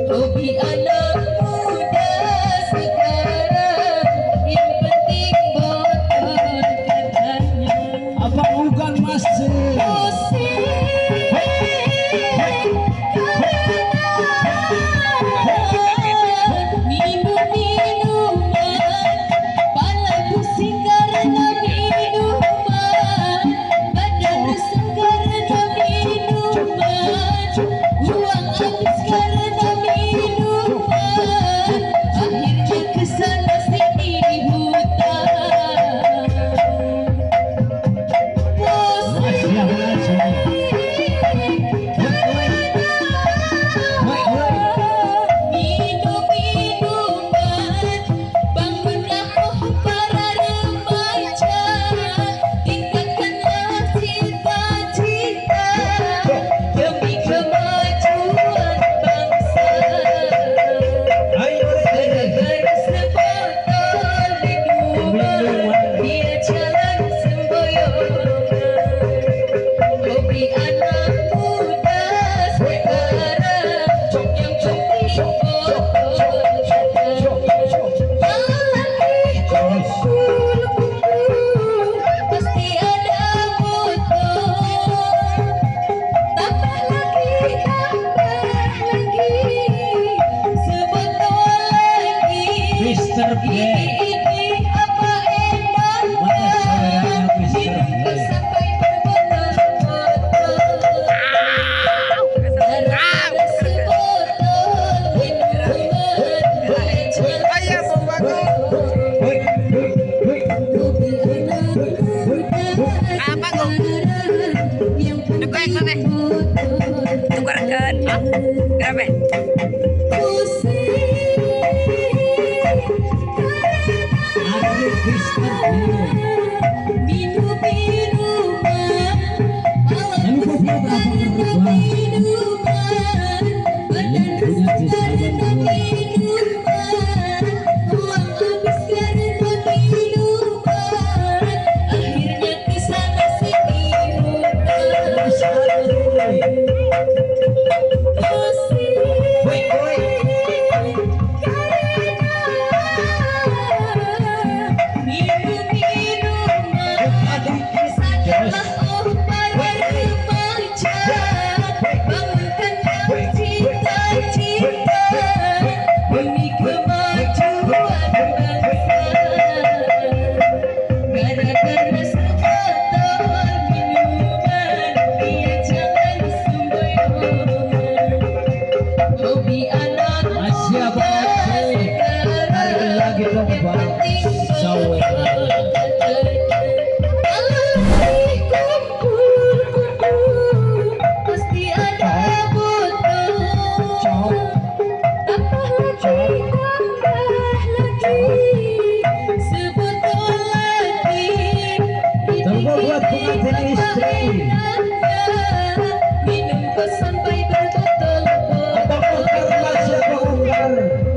Hobi anak muda sekarang yang penting motor katanya. Apa bukan masih? Mister B. Ini apa enak Mana saudaranya Mister B? sampai berbotol-botol. Gara-gara sebotol minuman dia jalan Hoi, hoi, hoi. hobi anak muda sekarang yang penting motor Tukarkan. Kenapa? Adik Mister B. Hoi, hoi. Hobi anak Masih apa masih? Hari lagi dong bang. Sawe. pasti ada botol. Cok, Tambah lagi sebotol lagi. tunggu buat pengantin istri. Minum kok sampai berbotol-botol. Apa bukan masih apa bukan?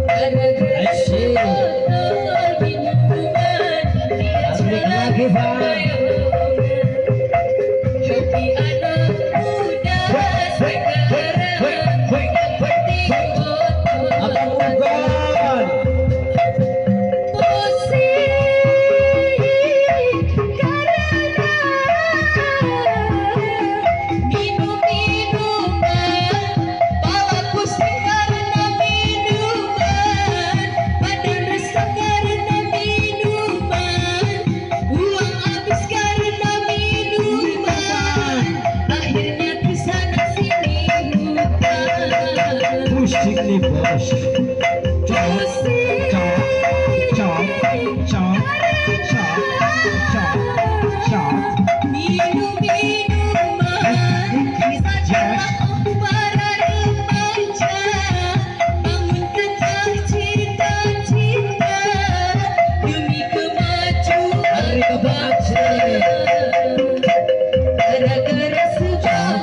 Gara-gara Asyik. sebotol minuman dia Asik lagi bang. hobi anak muda sekarang yang penting motor. Apa bukan? Minum minuman, pala pusing karena minuman, badan resah karena minuman, uang habis karena minuman, akhirnya kesana sini hutang. Pusing nih bos. Cok, cok, cok, cok, cok, cok, cok. Minum minuman, sajalah para remaja, bangunkanlah cita-cita demi kemajuan Hari bangsa. Gara-gara sebotol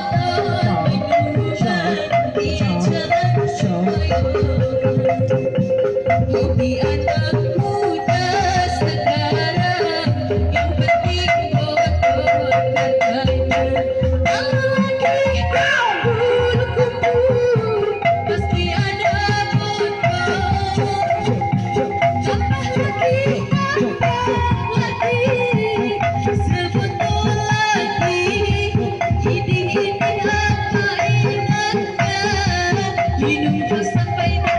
minuman dia jalan semboyong. paina